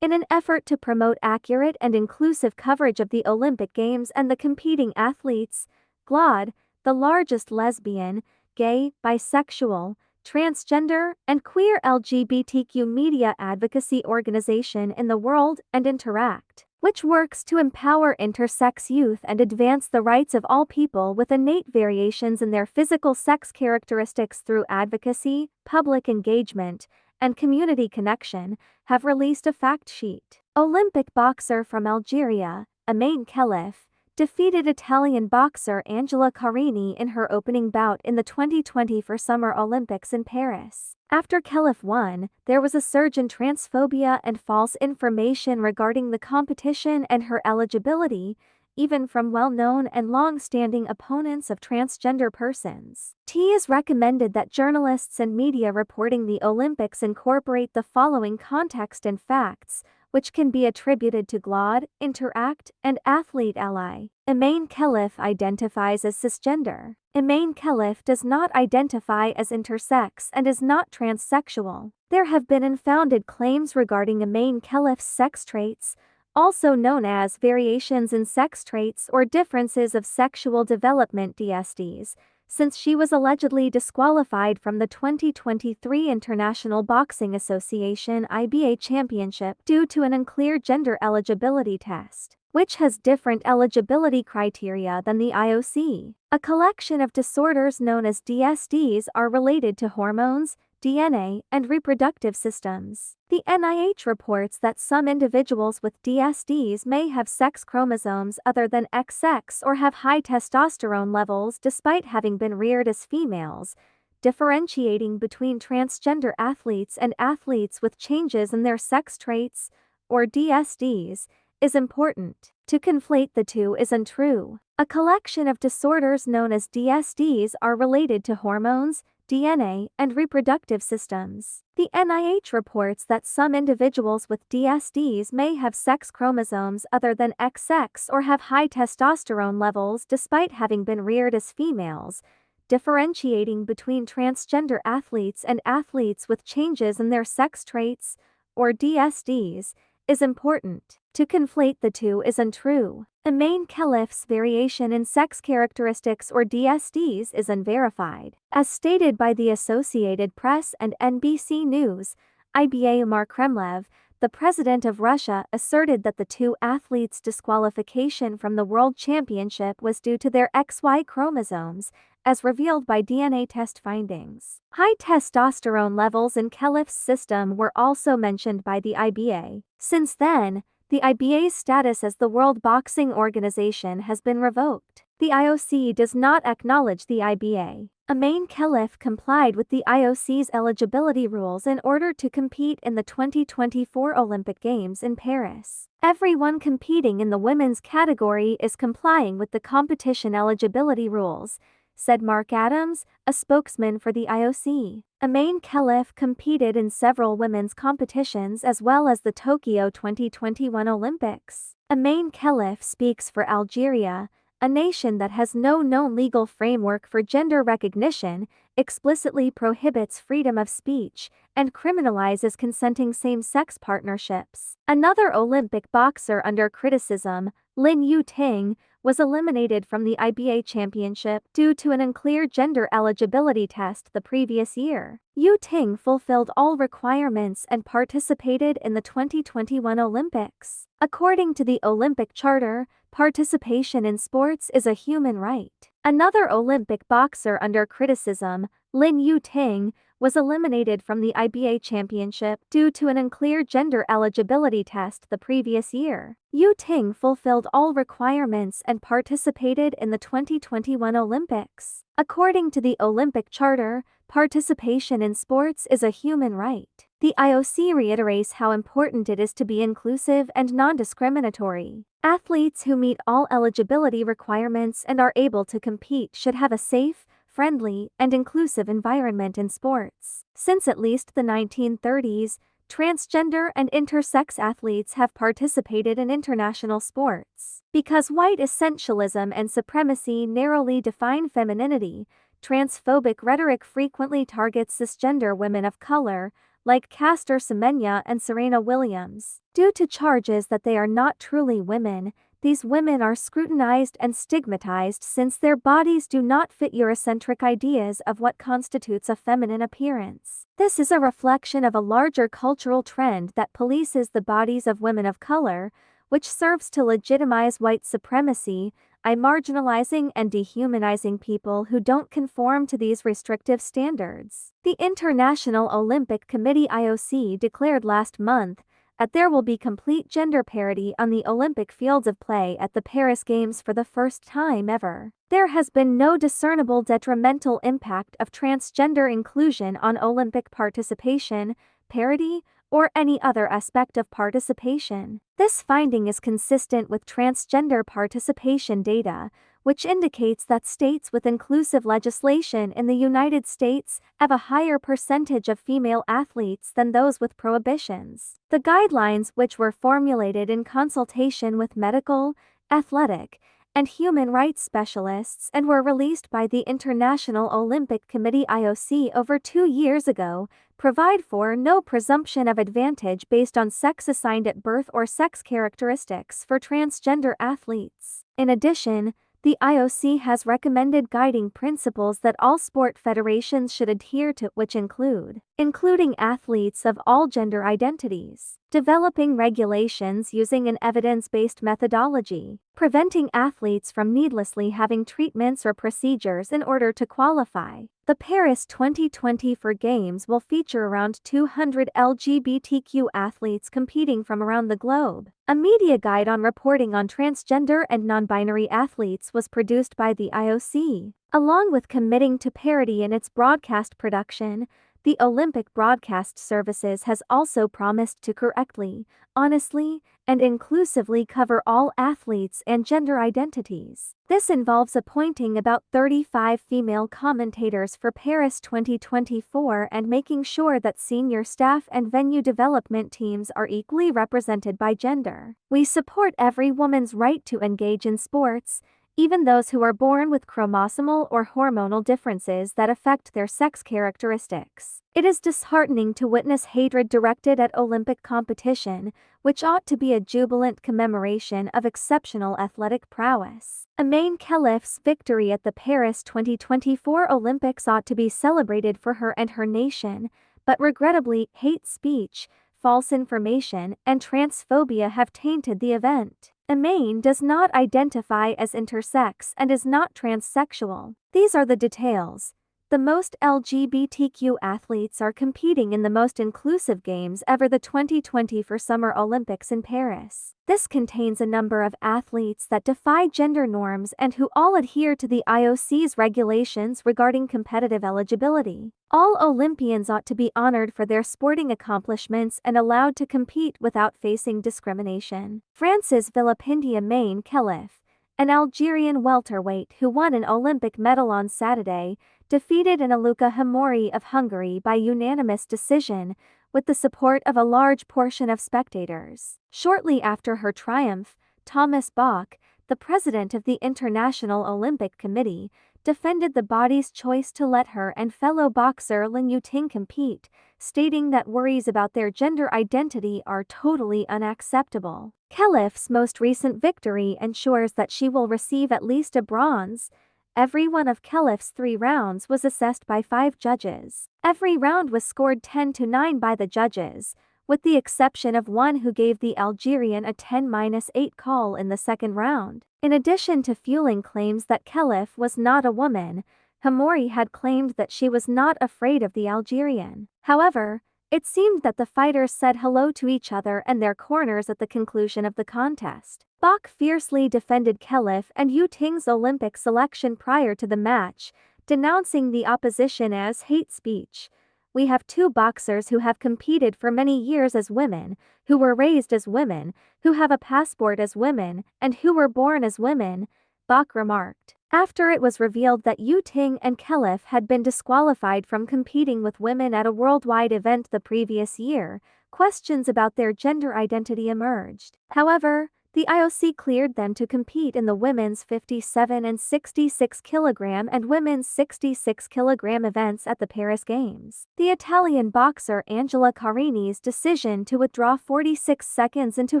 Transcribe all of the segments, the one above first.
In an effort to promote accurate and inclusive coverage of the Olympic Games and the competing athletes, GLAAD, the largest lesbian, gay, bisexual, transgender, and queer LGBTQ media advocacy organization in the world, and Interact, which works to empower intersex youth and advance the rights of all people with innate variations in their physical sex characteristics through advocacy, public engagement, and community connection, have released a fact sheet. Olympic boxer from Algeria, Imane Khelif, defeated Italian boxer Angela Carini in her opening bout in the 2024 Summer Olympics in Paris. After Khelif won, there was a surge in transphobia and false information regarding the competition and her eligibility, even from well-known and long-standing opponents of transgender persons. It is recommended that journalists and media reporting the Olympics incorporate the following context and facts, which can be attributed to GLAAD, Interact, and Athlete Ally. Imane Khelif identifies as cisgender. Imane Khelif does not identify as intersex and is not transsexual. There have been unfounded claims regarding Imane Khelif's sex traits, also known as variations in sex traits or differences of sexual development (DSDs), since she was allegedly disqualified from the 2023 International Boxing Association (IBA) Championship due to an unclear gender eligibility test, which has different eligibility criteria than the IOC. A collection of disorders known as DSDs are related to hormones, DNA, and reproductive systems. The NIH reports that some individuals with DSDs may have sex chromosomes other than XX or have high testosterone levels despite having been reared as females. Differentiating between transgender athletes and athletes with changes in their sex traits, or DSDs, is important. To conflate the two is untrue. A collection of disorders known as DSDs are related to hormones, DNA, and reproductive systems. The NIH reports that some individuals with DSDs may have sex chromosomes other than XX or have high testosterone levels despite having been reared as females. Differentiating between transgender athletes and athletes with changes in their sex traits, or DSDs, is important. To conflate the two is untrue. Imane Khelif's variation in sex characteristics or DSDs is unverified. As stated by the Associated Press and NBC News, IBA Umar Kremlev, the president of Russia, asserted that the two athletes' disqualification from the World Championship was due to their XY chromosomes, as revealed by DNA test findings. High testosterone levels in Khelif's system were also mentioned by the IBA. Since then, the IBA's status as the World Boxing Organization has been revoked. The IOC does not acknowledge the IBA. Imane Khelif complied with the IOC's eligibility rules in order to compete in the 2024 Olympic Games in Paris. Everyone competing in the women's category is complying with the competition eligibility rules, said Mark Adams, a spokesman for the IOC. Imane Khelif competed in several women's competitions as well as the Tokyo 2021 Olympics. Imane Khelif speaks for Algeria, a nation that has no known legal framework for gender recognition, explicitly prohibits freedom of speech, and criminalizes consenting same-sex partnerships. Another Olympic boxer under criticism, Yu-ting, was eliminated from the IBA championship due to an unclear gender eligibility test the previous year. Yu-ting fulfilled all requirements and participated in the 2021 Olympics. According to the Olympic Charter, participation in sports is a human right. Another Olympic boxer under criticism, Yu-ting, was eliminated from the IBA championship due to an unclear gender eligibility test the previous year. Yu-ting fulfilled all requirements and participated in the 2021 Olympics. According to the Olympic Charter, participation in sports is a human right. The IOC reiterates how important it is to be inclusive and non-discriminatory. Athletes who meet all eligibility requirements and are able to compete should have a safe, friendly, and inclusive environment in sports. Since at least the 1930s, transgender and intersex athletes have participated in international sports. Because white essentialism and supremacy narrowly define femininity, transphobic rhetoric frequently targets cisgender women of color, like Caster Semenya and Serena Williams. Due to charges that they are not truly women, these women are scrutinized and stigmatized since their bodies do not fit Eurocentric ideas of what constitutes a feminine appearance. This is a reflection of a larger cultural trend that polices the bodies of women of color, which serves to legitimize white supremacy, by marginalizing and dehumanizing people who don't conform to these restrictive standards. The International Olympic Committee (IOC) declared last month that there will be complete gender parity on the Olympic fields of play at the Paris Games for the first time ever. There has been no discernible detrimental impact of transgender inclusion on Olympic participation, parity, or any other aspect of participation. This finding is consistent with transgender participation data, which indicates that states with inclusive legislation in the United States have a higher percentage of female athletes than those with prohibitions. The guidelines, which were formulated in consultation with medical, athletic, and human rights specialists and were released by the International Olympic Committee (IOC) over 2 years ago, provide for no presumption of advantage based on sex assigned at birth or sex characteristics for transgender athletes. In addition, the IOC has recommended guiding principles that all sport federations should adhere to, which including athletes of all gender identities, developing regulations using an evidence-based methodology, preventing athletes from needlessly having treatments or procedures in order to qualify. The Paris 2024 Games will feature around 200 LGBTQ athletes competing from around the globe. A media guide on reporting on transgender and non-binary athletes was produced by the IOC. Along with committing to parity in its broadcast production, the Olympic Broadcast Services has also promised to correctly, honestly, and inclusively cover all athletes and gender identities. This involves appointing about 35 female commentators for Paris 2024 and making sure that senior staff and venue development teams are equally represented by gender. We support every woman's right to engage in sports, even those who are born with chromosomal or hormonal differences that affect their sex characteristics. It is disheartening to witness hatred directed at Olympic competition, which ought to be a jubilant commemoration of exceptional athletic prowess. Imane Khelif's victory at the Paris 2024 Olympics ought to be celebrated for her and her nation, but regrettably, hate speech, false information, and transphobia have tainted the event. Imane does not identify as intersex and is not transsexual. These are the details. The most LGBTQ athletes are competing in the most inclusive games ever, the 2024 Summer Olympics in Paris. This contains a number of athletes that defy gender norms and who all adhere to the IOC's regulations regarding competitive eligibility. All Olympians ought to be honored for their sporting accomplishments and allowed to compete without facing discrimination. France's Villepindi Imane Khelif, an Algerian welterweight who won an Olympic medal on Saturday, defeated Aluka Hamori of Hungary by unanimous decision, with the support of a large portion of spectators. Shortly after her triumph, Thomas Bach, the president of the International Olympic Committee, defended the body's choice to let her and fellow boxer Yu-ting compete, stating that worries about their gender identity are totally unacceptable. Khelif's most recent victory ensures that she will receive at least a bronze. Every one of Khelif's 3 rounds was assessed by 5 judges. Every round was scored 10-9 by the judges, with the exception of one who gave the Algerian a 10-8 call in the second round. In addition to fueling claims that Khelif was not a woman, Hamori had claimed that she was not afraid of the Algerian. However, it seemed that the fighters said hello to each other and their corners at the conclusion of the contest. Bach fiercely defended Khelif and Yu-ting's Olympic selection prior to the match, denouncing the opposition as hate speech. "We have 2 boxers who have competed for many years as women, who were raised as women, who have a passport as women, and who were born as women," Bach remarked. After it was revealed that Yu-ting and Khelif had been disqualified from competing with women at a worldwide event the previous year, questions about their gender identity emerged. However, The IOC cleared them to compete in the women's 57 and 66 kg and women's 66 kg events at the Paris Games. The Italian boxer Angela Carini's decision to withdraw 46 seconds into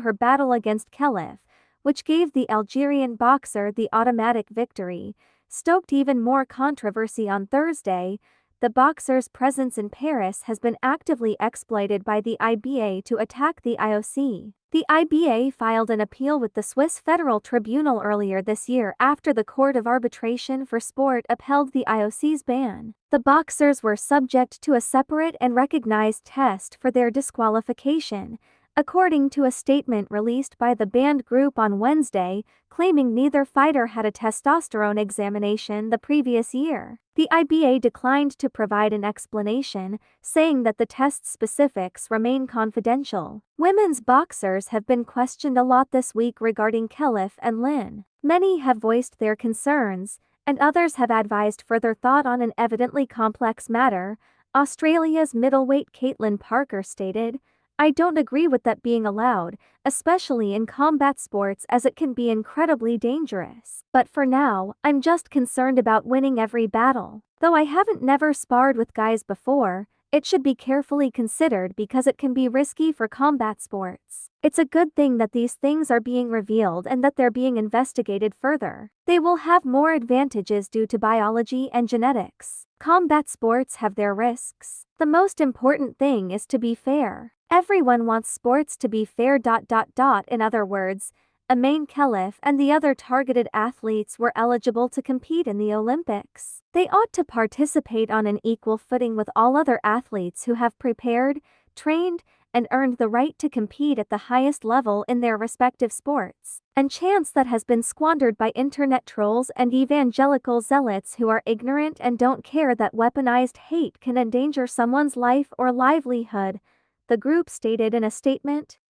her battle against Khelif, which gave the Algerian boxer the automatic victory, stoked even more controversy on Thursday. The boxer's presence in Paris has been actively exploited by the IBA to attack the IOC. The IBA filed an appeal with the Swiss Federal Tribunal earlier this year after the Court of Arbitration for Sport upheld the IOC's ban. The boxers were subject to a separate and recognized test for their disqualification, according to a statement released by the banned group on Wednesday, claiming neither fighter had a testosterone examination the previous year. The IBA declined to provide an explanation, saying that the test specifics remain confidential. Women's boxers have been questioned a lot this week regarding Khelif and Lin. Many have voiced their concerns, and others have advised further thought on an evidently complex matter. Australia's middleweight Caitlin Parker stated, "I don't agree with that being allowed, especially in combat sports, as it can be incredibly dangerous. But for now, I'm just concerned about winning every battle. Though I haven't never sparred with guys before, it should be carefully considered because it can be risky for combat sports. It's a good thing that these things are being revealed and that they're being investigated further. They will have more advantages due to biology and genetics. Combat sports have their risks. The most important thing is to be fair. Everyone wants sports to be fair. In other words, Imane Khelif and the other targeted athletes were eligible to compete in the Olympics. They ought to participate on an equal footing with all other athletes who have prepared, trained, and earned the right to compete at the highest level in their respective sports. And chance that has been squandered by internet trolls and evangelical zealots who are ignorant and don't care that weaponized hate can endanger someone's life or livelihood," the group stated in a statement.